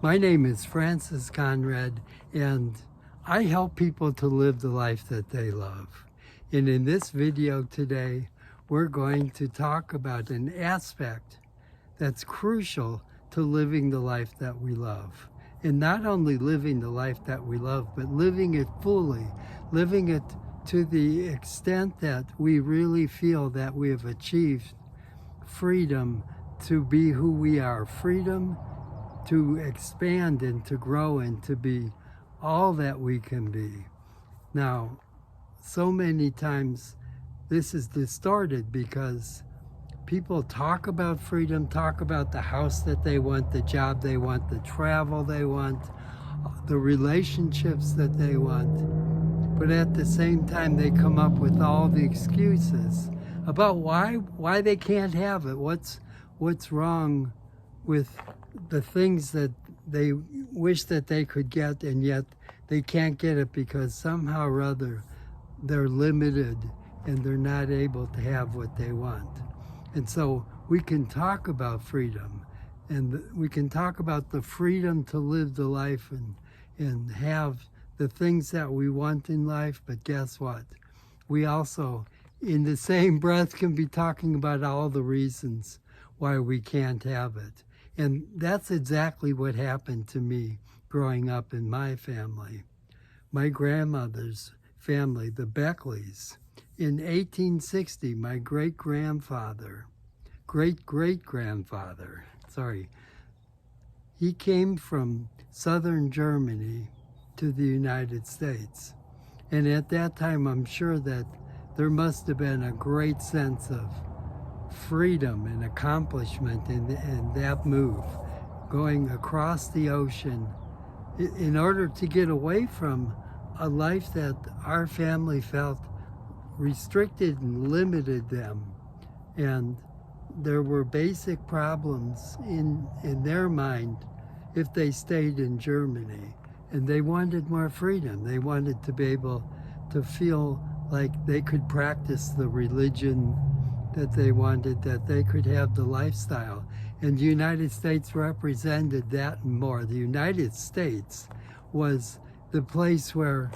My name is Francis Conrad, and I help people to live the life that they love. And in this video today, we're going to talk about an aspect that's crucial to living the life that we love. And not only living the life that we love, but living it fully, living it to the extent that we really feel that we have achieved freedom to be who we are, freedom to expand and to grow and to be all that we can be. Now, so many times this is distorted because people talk about freedom, talk about the house that they want, the job they want, the travel they want, the relationships that they want. But at the same time, they come up with all the excuses about why they can't have it. What's wrong with the things that they wish that they could get, and yet they can't get it because somehow or other they're limited and they're not able to have what they want. And so we can talk about freedom, and we can talk about the freedom to live the life and have the things that we want in life, but guess what? We also, in the same breath, can be talking about all the reasons why we can't have it. And that's exactly what happened to me growing up in my family. My grandmother's family, the Beckleys, in 1860, my great-great-grandfather, he came from southern Germany to the United States. And at that time, I'm sure that there must have been a great sense of freedom and accomplishment in that move, going across the ocean in order to get away from a life that our family felt restricted and limited them. And there were basic problems in their mind if they stayed in Germany. And they wanted more freedom. They wanted to be able to feel like they could practice the religion that they wanted, that they could have the lifestyle. And the United States represented that and more. The United States was the place where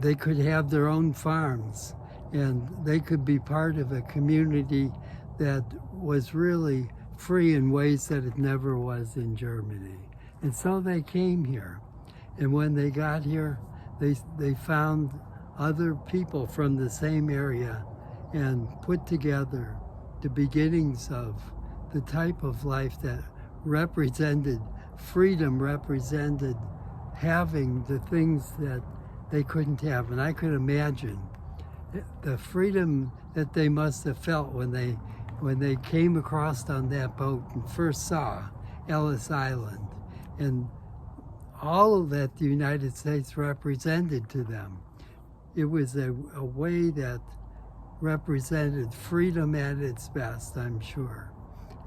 they could have their own farms and they could be part of a community that was really free in ways that it never was in Germany. And so they came here. And when they got here, they found other people from the same area and put together the beginnings of the type of life that represented freedom, represented having the things that they couldn't have. And I could imagine the freedom that they must have felt when they came across on that boat and first saw Ellis Island and all of that the United States represented to them. It was a way that represented freedom at its best, I'm sure.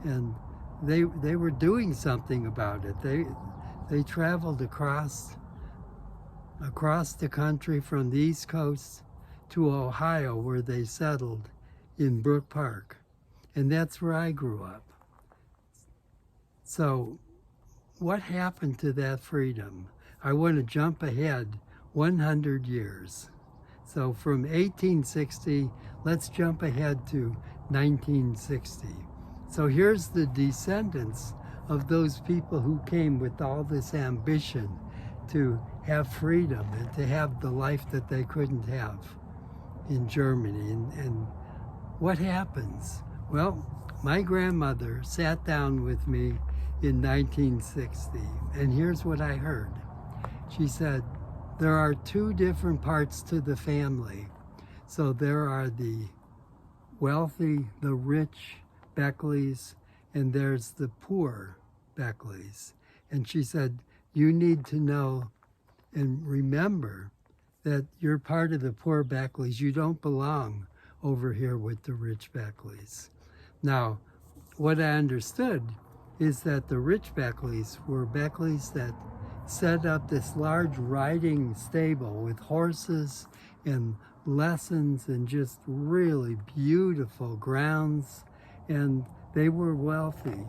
And they were doing something about it. They traveled across the country from the East Coast to Ohio, where they settled in Brook Park. And that's where I grew up. So what happened to that freedom? I want to jump ahead 100 years. So from 1860, let's jump ahead to 1960. So here's the descendants of those people who came with all this ambition to have freedom and to have the life that they couldn't have in Germany. And what happens? Well, my grandmother sat down with me in 1960, and here's what I heard. She said, there are two different parts to the family. So there are the wealthy, the rich Beckleys, and there's the poor Beckleys. And she said, you need to know and remember that you're part of the poor Beckleys. You don't belong over here with the rich Beckleys. Now, what I understood is that the rich Beckleys were Beckleys that set up this large riding stable with horses and lessons and just really beautiful grounds, and they were wealthy.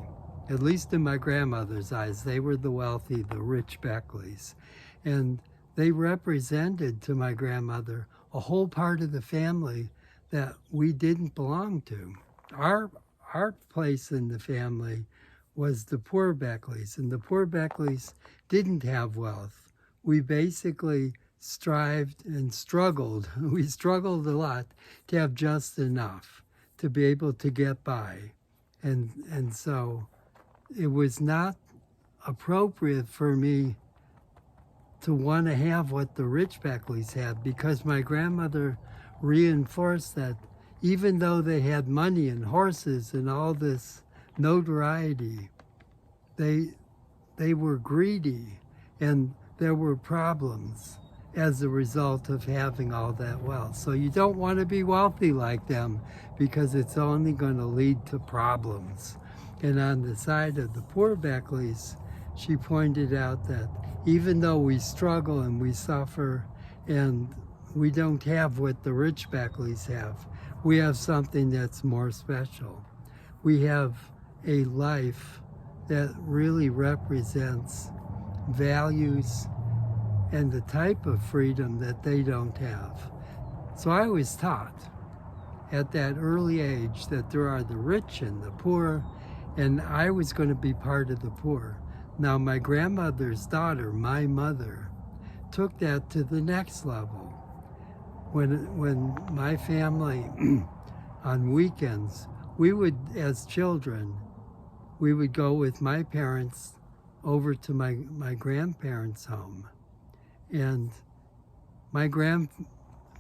at least in my grandmother's eyes. They were the wealthy, the rich Beckleys. And they represented to my grandmother a whole part of the family that we didn't belong to. Our place in the family was the poor Beckleys, and the poor Beckleys didn't have wealth. We basically strived and struggled. We struggled a lot to have just enough to be able to get by. And so it was not appropriate for me to want to have what the rich Beckleys had, because my grandmother reinforced that even though they had money and horses and all this notoriety, they were greedy, and there were problems as a result of having all that wealth. So you don't want to be wealthy like them, because it's only going to lead to problems. And on the side of the poor Beckleys, she pointed out that even though we struggle and we suffer and we don't have what the rich Beckleys have, we have something that's more special. We have a life that really represents values and the type of freedom that they don't have. So I was taught at that early age that there are the rich and the poor, and I was going to be part of the poor. Now, my grandmother's daughter, my mother, took that to the next level. When my family, on weekends, we would, as children, we would go with my parents over to my grandparents' home. And my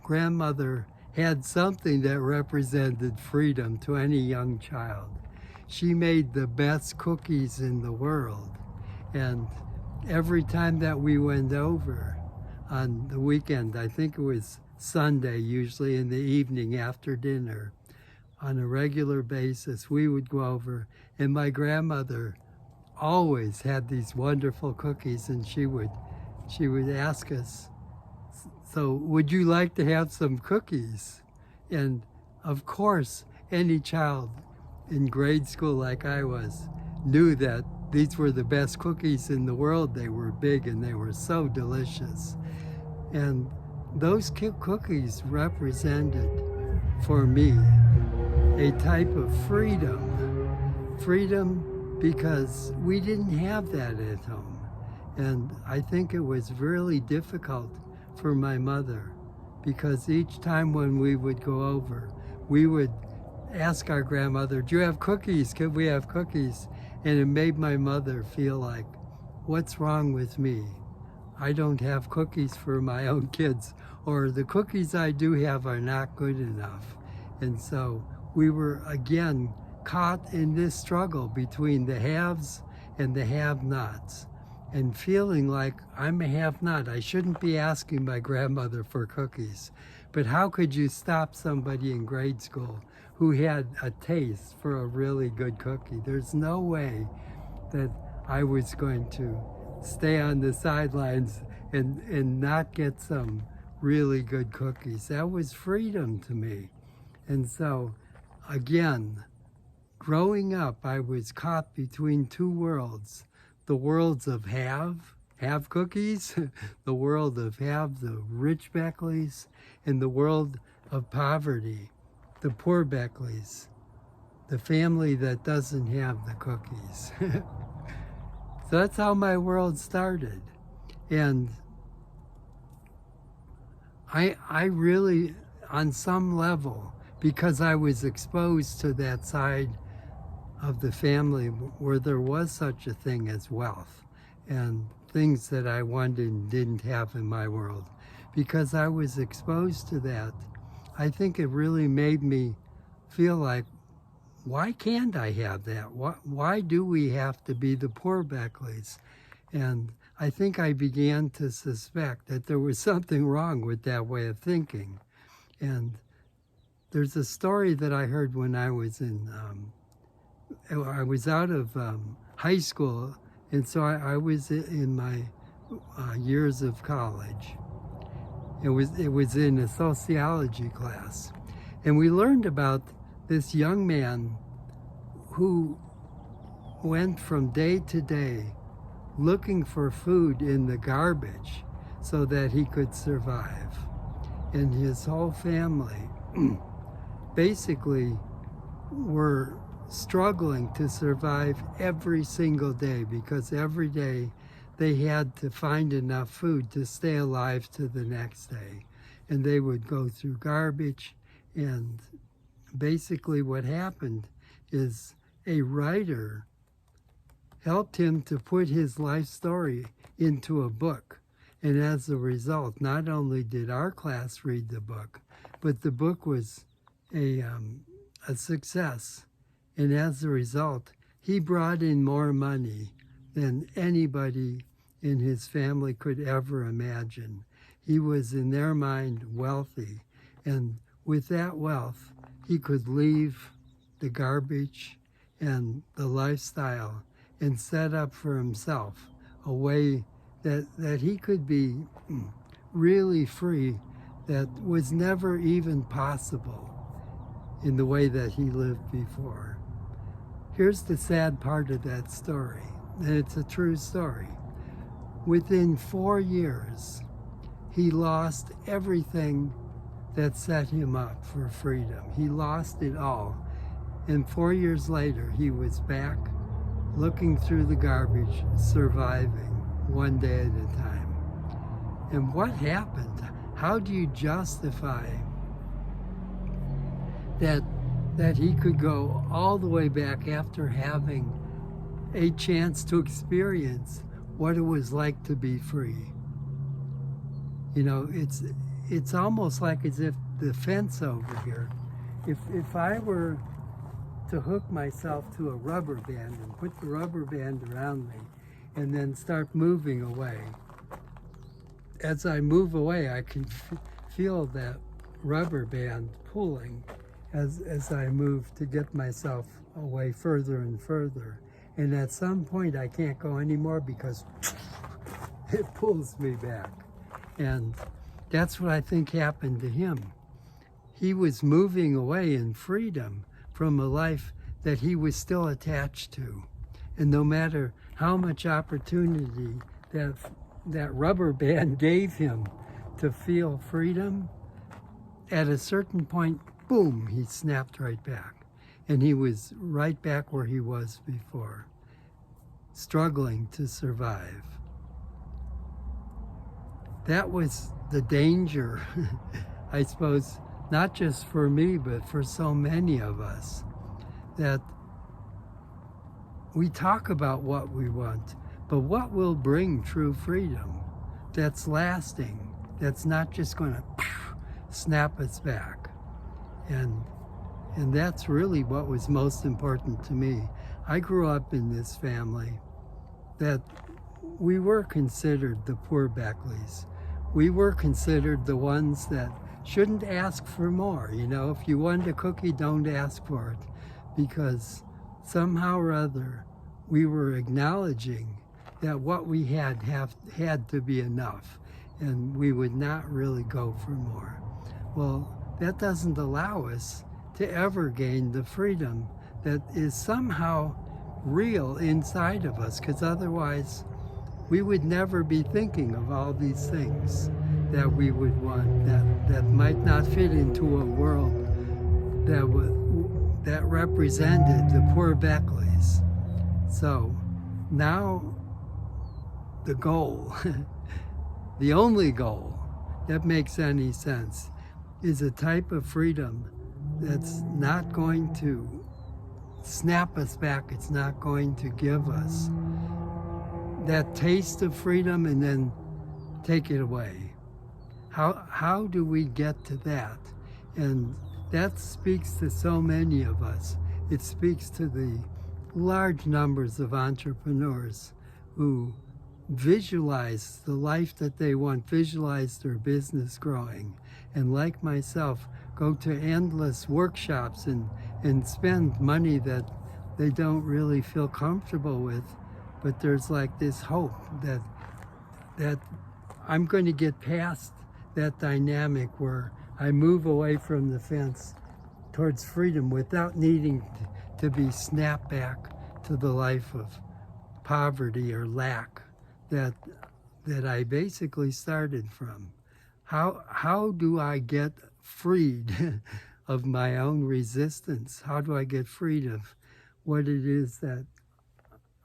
grandmother had something that represented freedom to any young child. She made the best cookies in the world. And every time that we went over on the weekend, I think it was Sunday, usually in the evening after dinner, on a regular basis, we would go over, and my grandmother always had these wonderful cookies, and she would ask us, so would you like to have some cookies? And of course, any child in grade school like I was knew that these were the best cookies in the world. They were big and they were so delicious. And those cookies represented for me a type of freedom. Freedom because we didn't have that at home. And I think it was really difficult for my mother, because each time when we would go over, we would ask our grandmother, do you have cookies? Could we have cookies? And it made my mother feel like, what's wrong with me? I don't have cookies for my own kids, or the cookies I do have are not good enough. And so we were again caught in this struggle between the haves and the have-nots, and feeling like I'm a have-not. I shouldn't be asking my grandmother for cookies. But how could you stop somebody in grade school who had a taste for a really good cookie? There's no way that I was going to stay on the sidelines and not get some really good cookies. That was freedom to me. And so, again, growing up, I was caught between two worlds. The worlds of have cookies, the world of have the rich Beckleys, and the world of poverty, the poor Beckleys, the family that doesn't have the cookies. So that's how my world started. And I really, on some level, because I was exposed to that side of the family where there was such a thing as wealth and things that I wanted and didn't have in my world, because I was exposed to that, I think it really made me feel like, why can't I have that? Why do we have to be the poor Beckleys? And I think I began to suspect that there was something wrong with that way of thinking. And there's a story that I heard when I was I was out of high school, and so I was in my years of college. It was in a sociology class, and we learned about this young man who went from day to day looking for food in the garbage so that he could survive. And his whole family basically were struggling to survive every single day, because every day they had to find enough food to stay alive to the next day. And they would go through garbage, and basically what happened is a writer helped him to put his life story into a book. And as a result, not only did our class read the book, but the book was a success. And as a result, he brought in more money than anybody in his family could ever imagine. He was, in their mind, wealthy. And with that wealth, he could leave the garbage and the lifestyle and set up for himself a way that he could be really free, that was never even possible in the way that he lived before. Here's the sad part of that story, and it's a true story. Within 4 years, he lost everything that set him up for freedom. He lost it all. And 4 years later, he was back looking through the garbage, surviving one day at a time. And what happened? How do you justify that he could go all the way back after having a chance to experience what it was like to be free? You know, it's almost like as if the fence over here, if I were to hook myself to a rubber band and put the rubber band around me and then start moving away, as I move away, I can feel that rubber band pulling as I move to get myself away further and further. And at some point I can't go anymore because it pulls me back. And that's what I think happened to him. He was moving away in freedom from a life that he was still attached to. And no matter how much opportunity that rubber band gave him to feel freedom, at a certain point, boom, he snapped right back. And he was right back where he was before, struggling to survive. That was the danger, I suppose, not just for me, but for so many of us, that we talk about what we want, but what will bring true freedom that's lasting, that's not just going to snap us back? And that's really what was most important to me. I grew up in this family that we were considered the poor Beckleys. We were considered the ones that shouldn't ask for more. You know, if you want a cookie, don't ask for it, because somehow or other we were acknowledging that what we had to be enough, and we would not really go for more. Well, that doesn't allow us to ever gain the freedom that is somehow real inside of us, because otherwise we would never be thinking of all these things that we would want, that might not fit into a world that represented the poor Beckleys. So now the goal, the only goal that makes any sense, is a type of freedom that's not going to snap us back. It's not going to give us that taste of freedom and then take it away. How do we get to that? And that speaks to so many of us. It speaks to the large numbers of entrepreneurs who visualize the life that they want, visualize their business growing, and like myself, go to endless workshops and spend money that they don't really feel comfortable with, but there's like this hope that I'm going to get past that dynamic where I move away from the fence towards freedom without needing to be snapped back to the life of poverty or lack that I basically started from. How do I get freed of my own resistance? How do I get freed of what it is that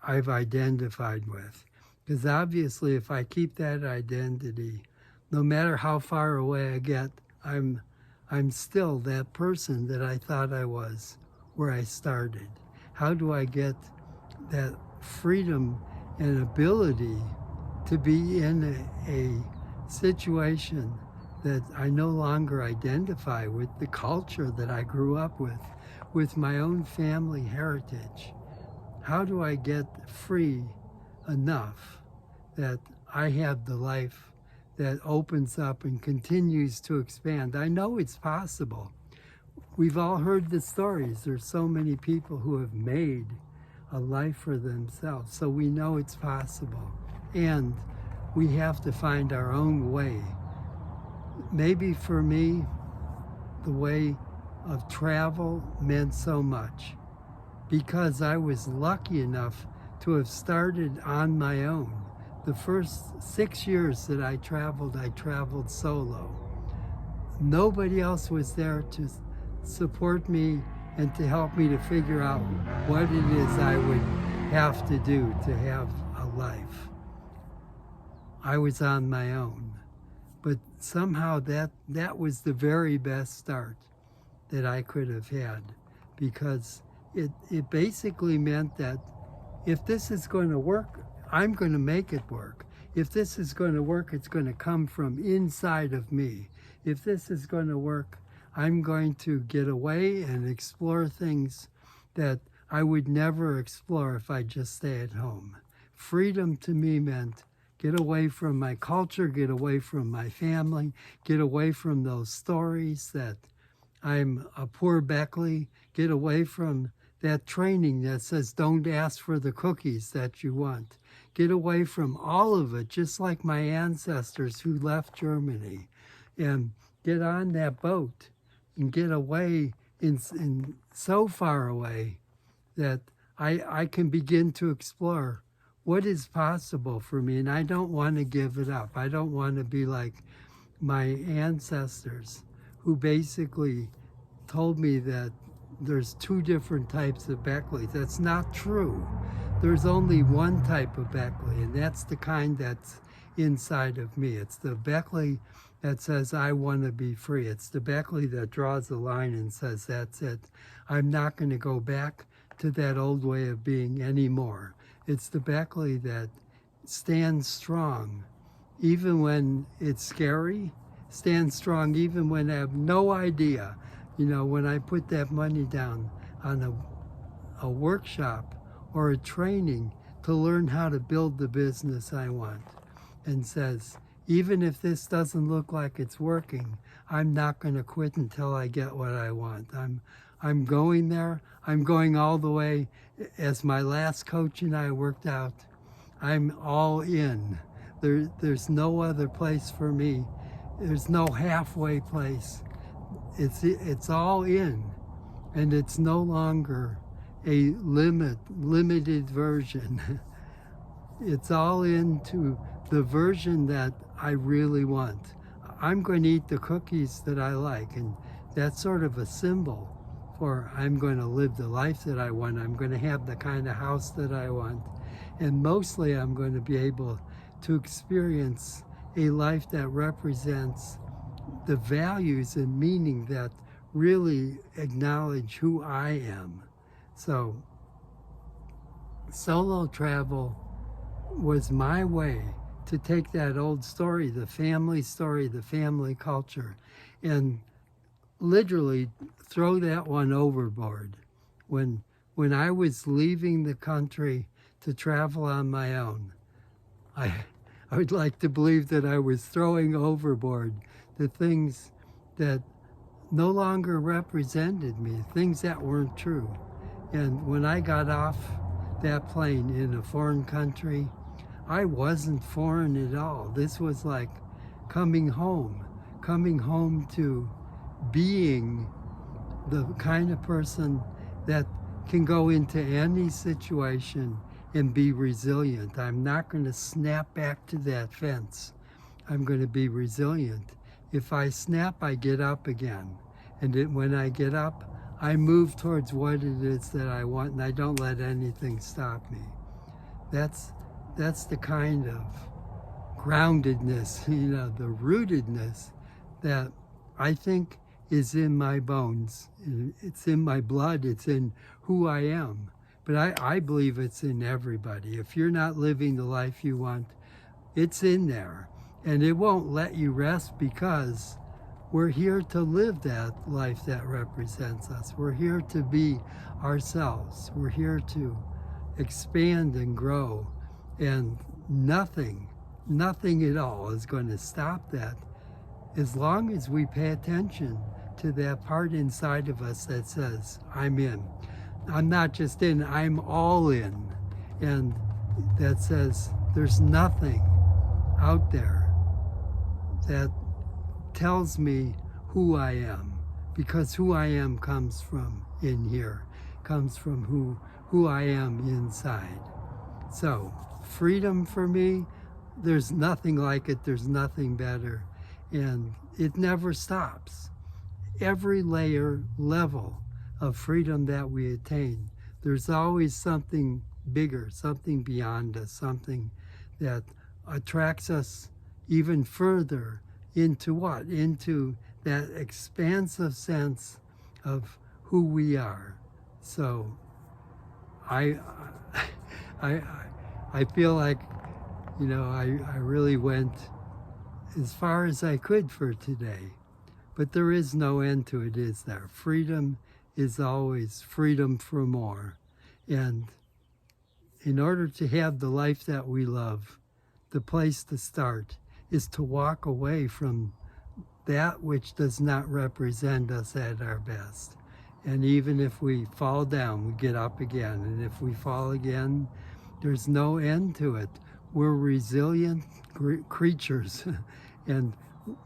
I've identified with? Because obviously if I keep that identity, no matter how far away I get, I'm still that person that I thought I was where I started. How do I get that freedom and ability to be in a situation that I no longer identify with the culture that I grew up with my own family heritage? How do I get free enough that I have the life that opens up and continues to expand? I know it's possible. We've all heard the stories. There's so many people who have made a life for themselves. So we know it's possible. And we have to find our own way. Maybe for me, the way of travel meant so much because I was lucky enough to have started on my own. The first 6 years that I traveled solo. Nobody else was there to support me and to help me to figure out what it is I would have to do to have a life. I was on my own. But somehow that was the very best start that I could have had, because it basically meant that if this is going to work, I'm going to make it work. If this is going to work, it's going to come from inside of me. If this is going to work, I'm going to get away and explore things that I would never explore if I just stay at home. Freedom to me meant get away from my culture, get away from my family, get away from those stories that I'm a poor Beckley, get away from that training that says don't ask for the cookies that you want. Get away from all of it, just like my ancestors who left Germany, and get on that boat and get away in so far away that I can begin to explore what is possible for me. And I don't want to give it up. I don't want to be like my ancestors who basically told me that there's two different types of Beckleys. That's not true. There's only one type of Beckley, and that's the kind that's inside of me. It's the Beckley that says, I want to be free. It's the Beckley that draws the line and says, that's it. I'm not going to go back to that old way of being anymore. It's the Beckley that stands strong, even when it's scary, stands strong even when I have no idea. You know, when I put that money down on a workshop or a training to learn how to build the business I want, and says, even if this doesn't look like it's working, I'm not going to quit until I get what I want. I'm going there. I'm going all the way. As my last coach and I worked out, I'm all in. There's no other place for me. There's no halfway place. It's all in, and it's no longer a limited version. It's all into the version that I really want. I'm going to eat the cookies that I like, and that's sort of a symbol for I'm going to live the life that I want. I'm going to have the kind of house that I want, and mostly I'm going to be able to experience a life that represents the values and meaning that really acknowledge who I am. So solo travel was my way to take that old story, the family culture, and literally throw that one overboard. When I was leaving the country to travel on my own, I would like to believe that I was throwing overboard the things that no longer represented me, things that weren't true. And when I got off that plane in a foreign country, I wasn't foreign at all. This was like coming home to being the kind of person that can go into any situation and be resilient. I'm not going to snap back to that fence. I'm going to be resilient. If I snap, I get up again. And when I get up, I move towards what it is that I want, and I don't let anything stop me. That's the kind of groundedness, the rootedness that I think is in my bones. It's in my blood. It's in who I am. But I believe it's in everybody. If you're not living the life you want, it's in there. And it won't let you rest, because we're here to live that life that represents us. We're here to be ourselves. We're here to expand and grow. And nothing at all is going to stop that, as long as we pay attention to that part inside of us that says, I'm in. I'm not just in, I'm all in. And that says there's nothing out there that tells me who I am, because who I am comes from in here, comes from who I am inside. So freedom for me, there's nothing like it, there's nothing better, and it never stops. Every level of freedom that we attain, there's always something bigger, something beyond us, something that attracts us even further into what? Into that expansive sense of who we are. So I feel like, I really went as far as I could for today. But there is no end to it, is there? Freedom is always freedom for more. And in order to have the life that we love, the place to start is to walk away from that which does not represent us at our best. And even if we fall down, we get up again. And if we fall again, there's no end to it. We're resilient creatures. And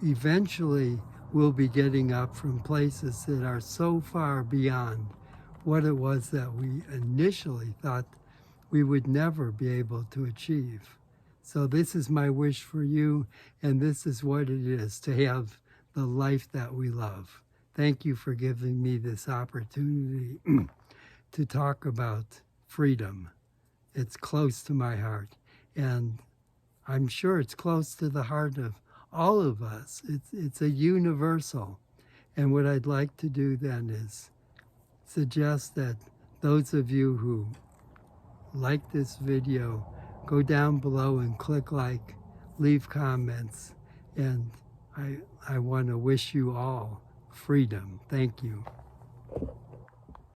eventually we'll be getting up from places that are so far beyond what it was that we initially thought we would never be able to achieve. So this is my wish for you, and this is what it is to have the life that we love. Thank you for giving me this opportunity to talk about freedom. It's close to my heart, and I'm sure it's close to the heart of all of us. It's a universal. And what I'd like to do then is suggest that those of you who like this video, go down below and click like, leave comments, and I want to wish you all freedom. Thank you.